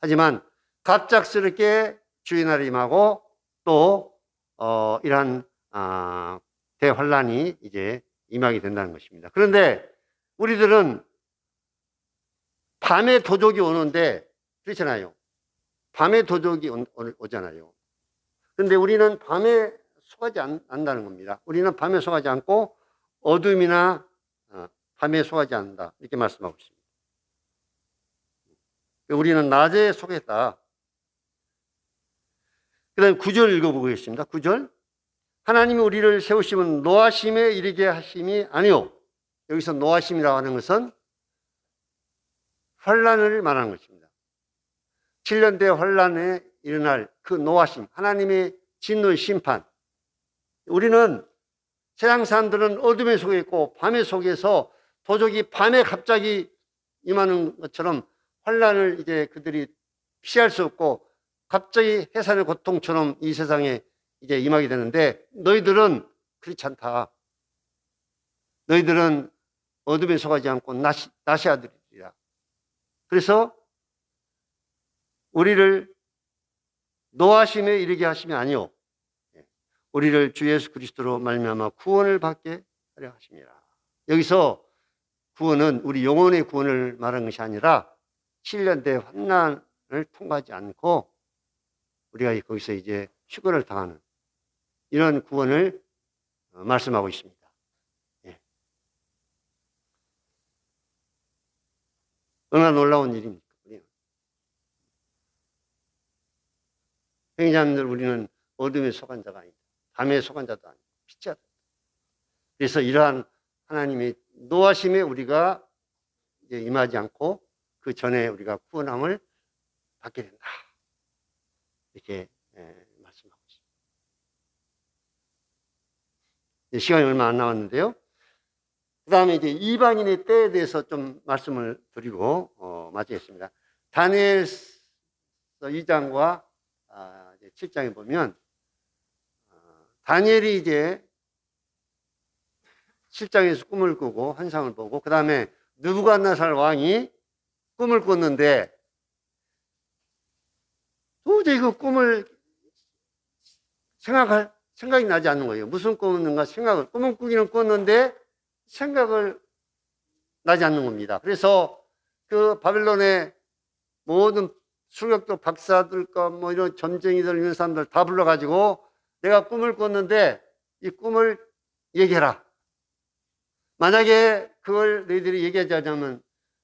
S1: 하지만 갑작스럽게 주의 날이 임하고 또 이러한 대환란이 이제 임하게 된다는 것입니다. 그런데 우리들은 밤에 도적이 오는데 그렇잖아요. 밤에 도적이 오잖아요. 그런데 우리는 밤에 속하지 않는다는 겁니다. 우리는 밤에 속하지 않고 어둠이나 밤에 속하지 않는다. 이렇게 말씀하고 있습니다. 우리는 낮에 속했다. 그 다음에 9절 읽어보겠습니다. 9절. 하나님이 우리를 세우시면 노하심에 이르게 하심이 아니요. 여기서 노하심이라고 하는 것은 환란을 말하는 것입니다. 7년대 환란에 일어날 그 노하심, 하나님의 진노의 심판. 우리는 세상 사람들은 어둠의 속에 있고 밤의 속에서 도적이 밤에 갑자기 임하는 것처럼 환란을 이제 그들이 피할 수 없고 갑자기 해산의 고통처럼 이 세상에 이제 임하게 되는데 너희들은 그렇지 않다. 너희들은 어둠에 속하지 않고 낮의 아들이라. 그래서 우리를 노하심에 이르게 하심이 아니요 우리를 주 예수 그리스도로 말미암아 구원을 받게 하려 하심이라. 여기서 구원은 우리 영혼의 구원을 말하는 것이 아니라 7년대 환난을 통과하지 않고 우리가 거기서 이제 휴거를 당하는 이런 구원을 말씀하고 있습니다. 예. 얼마나 놀라운 일입니까? 행자님들 우리는 어둠에 속한 자가 아니다. 밤에 속한 자도 아니고 빛이 아니다. 그래서 이러한 하나님의 노하심에 우리가 이제 임하지 않고 그 전에 우리가 구원함을 받게 된다. 이렇게 말씀하고 있습니다. 시간이 얼마 안 남았는데요. 그 다음에 이제 이방인의 때에 대해서 좀 말씀을 드리고 마치겠습니다. 다니엘서 2장과 7장에 보면 다니엘이 이제 7장에서 꿈을 꾸고 환상을 보고 그 다음에 느부갓네살 왕이 꿈을 꿨는데 도저히 그 꿈을 생각이 나지 않는 거예요. 무슨 꿈을 꿨는가 꿈을 꾸기는 꿨는데 생각을 나지 않는 겁니다. 그래서 그 바벨론의 모든 수력도 박사들과 뭐 이런 점쟁이들 이런 사람들 다 불러가지고 내가 꿈을 꿨는데 이 꿈을 얘기해라. 만약에 그걸 너희들이 얘기하지 않으면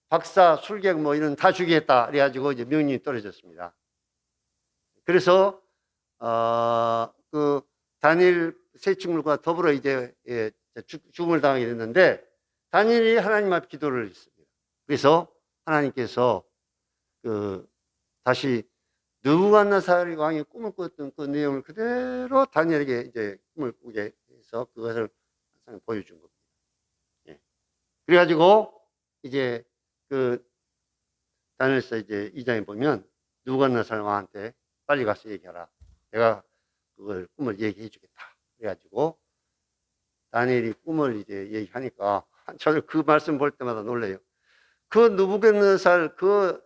S1: 박사, 술객 뭐 이런 다 죽이겠다. 그래가지고 이제 명령이 떨어졌습니다. 그래서 그 다니엘 세 친구들과 더불어 이제 죽음을 당하게 됐는데 다니엘이 하나님 앞에 기도를 했습니다. 그래서 하나님께서 다시 느부갓네살 왕이 꿈을 꿨던 그 내용을 그대로 다니엘에게 이제 꿈을 꾸게 해서 그것을 보여준 겁니다. 예. 그래가지고 이제 그 다니엘서 이제 2장에 보면 느부갓네살 왕한테 빨리 가서 얘기하라. 내가 그걸 꿈을 얘기해 주겠다. 그래가지고 다니엘이 꿈을 이제 얘기하니까 저는 그 말씀 볼 때마다 놀래요. 그 느부갓네살 그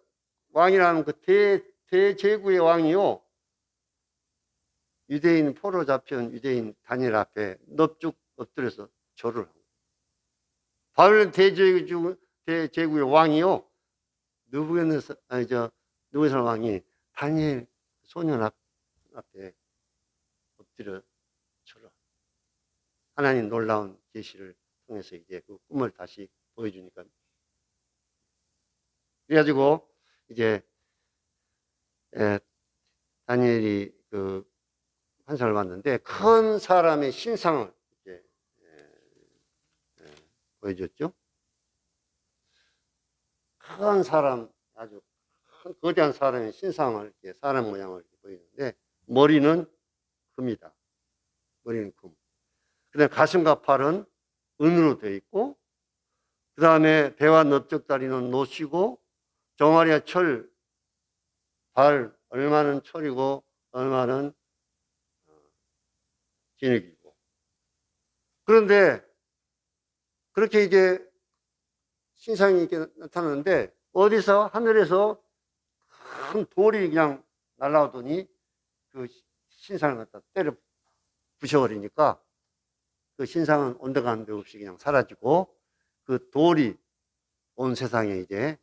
S1: 왕이라는 그 대제국의 왕이요. 유대인 포로 잡혀온 유대인 다니엘 앞에 넙죽 엎드려서 절을 하고. 바벨론 대제국의 왕이요. 느부갓네살 왕이 다니엘 소년 앞에 엎드려 절을. 하나님 놀라운 계시를 통해서 이제 그 꿈을 다시 보여주니까. 그래가지고 이제 다니엘이 그 환상을 봤는데 큰 사람의 신상을 이렇게 보여줬죠. 큰 사람, 아주 큰 거대한 사람의 신상을 이렇게 사람 모양을 이렇게 보이는데 머리는 금이다. 머리는 금. 그다음에 가슴과 팔은 은으로 되어 있고, 그 다음에 배와 넓적다리는 노시고, 종아리와 철, 발 얼마는 철이고 얼마는 진흙이고. 그런데 그렇게 이제 신상이 이렇게 나타나는데 어디서 하늘에서 큰 돌이 그냥 날아오더니 그 신상을 갖다 때려 부셔버리니까 그 신상은 온데간데 없이 그냥 사라지고 그 돌이 온 세상에 이제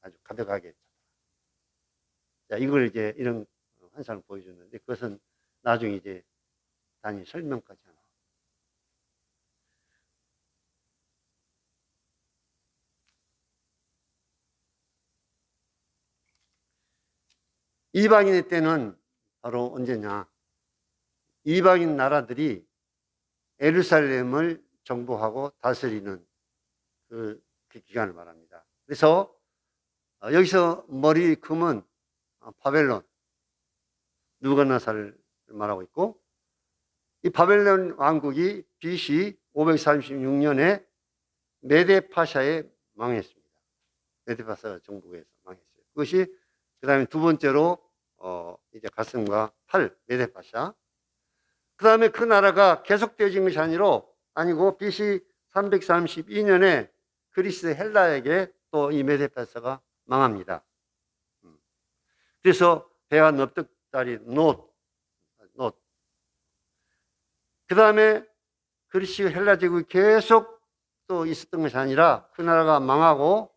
S1: 아주 가득하게. 자, 이걸 이제 이런 환상을 보여줬는데 그것은 나중에 이제 단위 설명까지 하나. 이방인의 때는 바로 언제냐? 이방인 나라들이 예루살렘을 정복하고 다스리는 그 기간을 말합니다. 그래서 여기서 머리 금은 바벨론, 느부갓네살을 말하고 있고, 이 바벨론 왕국이 BC 536년에 메데파샤에 망했습니다. 메데파샤 정복에서 망했어요. 그것이 그 다음에 두 번째로 이제 가슴과 팔, 메데파샤. 그 다음에 그 나라가 계속되어진 것이 아니고 BC 332년에 그리스 헬라에게 또 이 메데파샤가 망합니다. 그래서 배와 넓적다리 놋. 그 다음에 그리스 헬라 제국이 계속 또 있었던 것이 아니라 그 나라가 망하고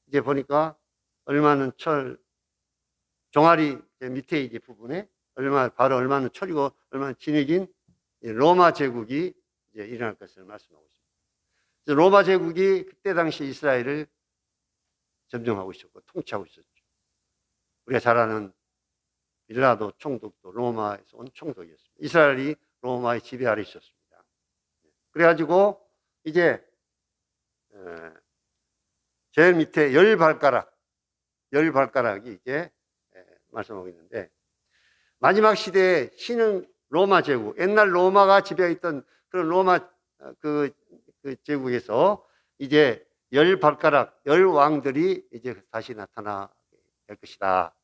S1: 이제 보니까 얼마는 철, 종아리 밑에 이제 부분에 바로 얼마는 철이고 얼마는 진흙인 로마 제국이 이제 일어날 것을 말씀하고 있습니다. 로마 제국이 그때 당시 이스라엘을 점령하고 있었고 통치하고 있었죠. 우리가 잘 아는 빌라도 총독도 로마에서 온 총독이었습니다. 이스라엘이 로마의 지배 아래 있었습니다. 그래가지고 이제 제일 밑에 열 발가락이 이제 말씀하고 있는데, 마지막 시대에 신흥 로마 제국, 옛날 로마가 지배했던 그런 로마 그 제국에서 이제 열 발가락, 열 왕들이 이제 다시 나타나게 될 것이다.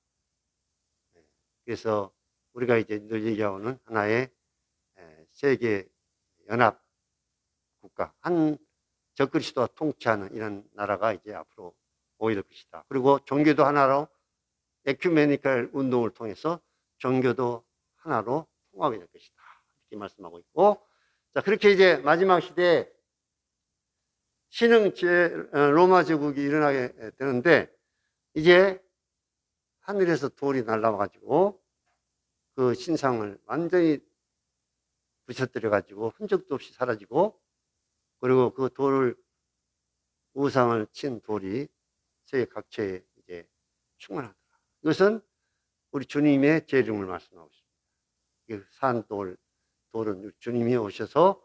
S1: 그래서 우리가 이제 늘 얘기하고는 하나의 세계 연합 국가, 한 적그리스도가 통치하는 이런 나라가 이제 앞으로 오게 될 것이다. 그리고 종교도 하나로 에큐메니컬 운동을 통해서 종교도 하나로 통하게 될 것이다. 이렇게 말씀하고 있고, 자, 그렇게 이제 마지막 시대에 신흥 로마 제국이 일어나게 되는데, 이제 하늘에서 돌이 날라와가지고 그 신상을 완전히 부셔뜨려가지고 흔적도 없이 사라지고, 그리고 그 돌을 우상을 친 돌이 세계 각처에 이제 충만하더라. 이것은 우리 주님의 재림을 말씀하고 있습니다. 산돌, 돌은 주님이 오셔서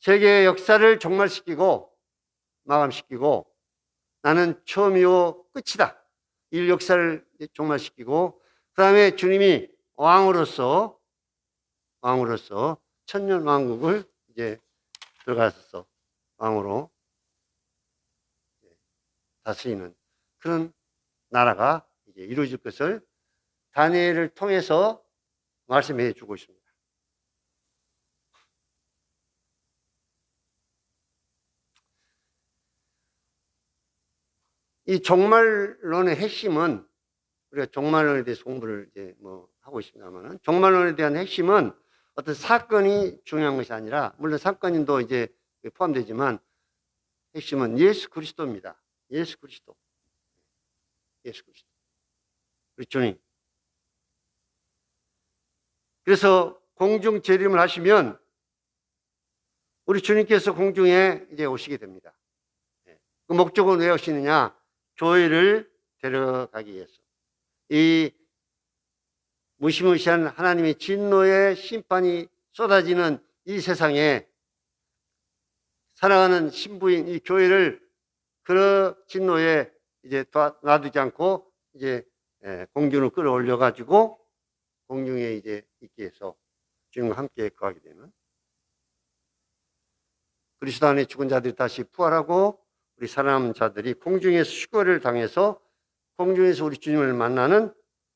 S1: 세계의 역사를 종말시키고 마감시키고, 나는 처음이요 끝이다. 이 역사를 종말시키고, 그 다음에 주님이 왕으로서 천년 왕국을 이제 들어가서 왕으로 다스리는 그런 나라가 이제 이루어질 것을 다니엘을 통해서 말씀해 주고 있습니다. 이 종말론의 핵심은, 우리가 종말론에 대해서 공부를 이제 뭐 하고 있습니다만, 종말론에 대한 핵심은 어떤 사건이 중요한 것이 아니라, 물론 사건도 이제 포함되지만 핵심은 예수 그리스도입니다. 예수 그리스도. 우리 주님. 그래서 공중 재림을 하시면 우리 주님께서 공중에 이제 오시게 됩니다. 그 목적은 왜 오시느냐? 교회를 데려가기 위해서. 이 무시무시한 하나님의 진노의 심판이 쏟아지는 이 세상에 사랑하는 신부인 이 교회를 그 진노에 이제 놔두지 않고 이제 공중을 끌어올려 가지고 공중에 이제 있게 해서 주님과 함께 거하게 되는 그리스도 안에 죽은 자들이 다시 부활하고 우리 사랑하는 자들이 공중에서 휴거를 당해서 공중에서 우리 주님을 만나는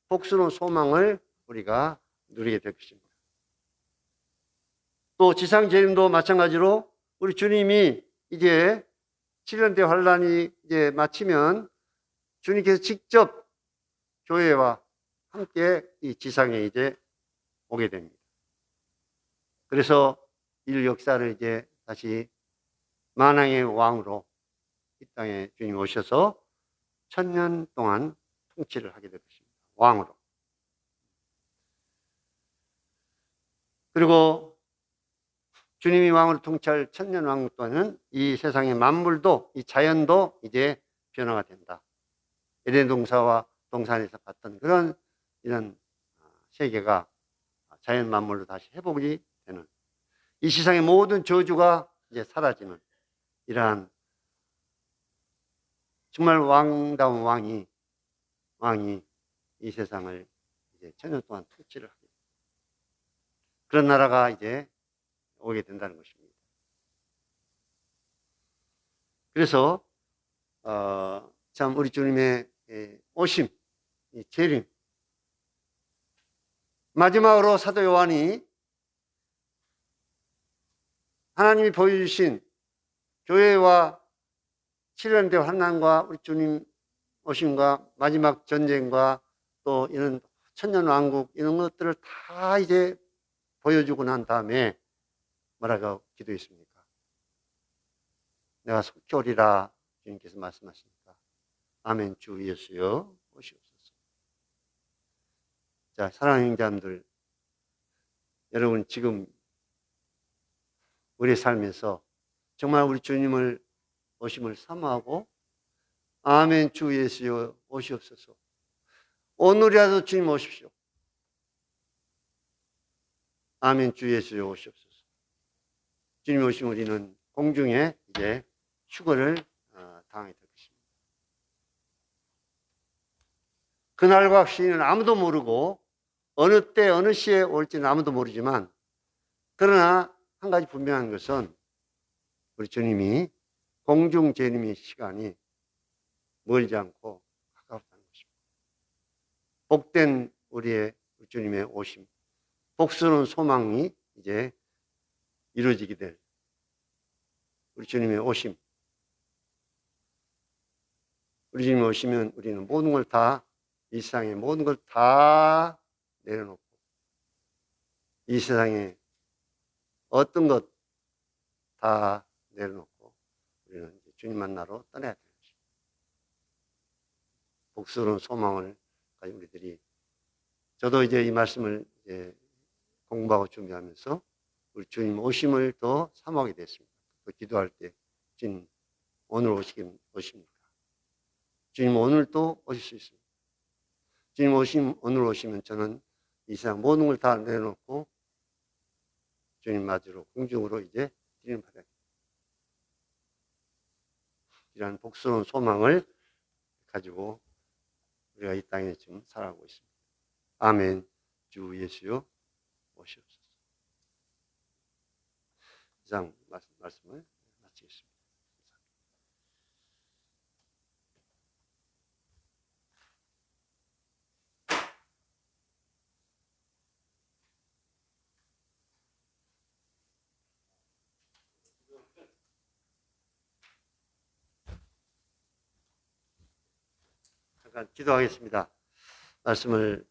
S1: 복스러운 소망을 우리가 누리게 될 것입니다. 또 지상 재림도 마찬가지로 우리 주님이 이제 7년대 환란이 이제 마치면 주님께서 직접 교회와 함께 이 지상에 이제 오게 됩니다. 그래서 인류 역사를 이제 다시 만왕의 왕으로 이 땅에 주님 오셔서 1000년 동안 통치를 하게 될 것입니다. 왕으로. 그리고 주님이 왕으로 통치할 1000년 왕국 동안은 이 세상의 만물도 이 자연도 이제 변화가 된다. 에덴 동산에서 봤던 그런 이런 세계가 자연 만물로 다시 회복이 되는 이 세상의 모든 저주가 이제 사라지는 이러한 정말 왕다운 왕이 이 세상을 이제 1000년 동안 통치를 하게 됩니다. 그런 나라가 이제 오게 된다는 것입니다. 그래서 참 우리 주님의 오심, 이 재림, 마지막으로 사도 요한이 하나님이 보여주신 교회와 7년대 환난과 우리 주님 오심과 마지막 전쟁과 또 이런 천년왕국 이런 것들을 다 이제 보여주고 난 다음에 뭐라고 기도했습니까? 내가 속히 오리라 주님께서 말씀하시니까 아멘 주 예수여 오시옵소서. 자, 사랑하는 형제자매들, 여러분 지금 우리의 삶에서 정말 우리 주님을 오심을 사모하고 아멘 주 예수여 오시옵소서. 오늘이라도 주님 오십시오. 아멘 주 예수여 오시옵소서. 주님 오시면 우리는 공중에 이제 휴거를 당하게 될 것입니다. 그날과 시는 아무도 모르고 어느 때 어느 시에 올지는 아무도 모르지만 그러나 한 가지 분명한 것은 우리 주님이 공중 재림의 시간이 멀지 않고 가깝다는 것입니다. 복된 우리 주님의 오심, 복스러운 소망이 이제 이루어지게 될 우리 주님의 오심. 우리 주님이 오시면 우리는 모든 걸 다, 이 세상의 모든 걸 다 내려놓고 이 세상에 어떤 것 다 내려놓고 우리는 이제 주님 만나러 떠나야 되는 것입니다. 복스러운 소망을 가진 우리들이 저도 이제 이 말씀을 이제 공부하고 준비하면서 우리 주님 오심을 더 사모하게 됐습니다. 또 기도할 때 주님 오늘 오십니까? 주님 오늘 또 오실 수 있습니다. 주님 오늘 오시면 저는 이 세상 모든 걸 다 내려놓고 주님 맞으러 공중으로 이제 주님 받아야 됩니다. 이러한 복스러운 소망을 가지고 우리가 이 땅에 지금 살아가고 있습니다. 아멘. 주 예수여 오시옵소서. 이상 말씀을 마치겠습니다. 잠깐 기도하겠습니다. 말씀을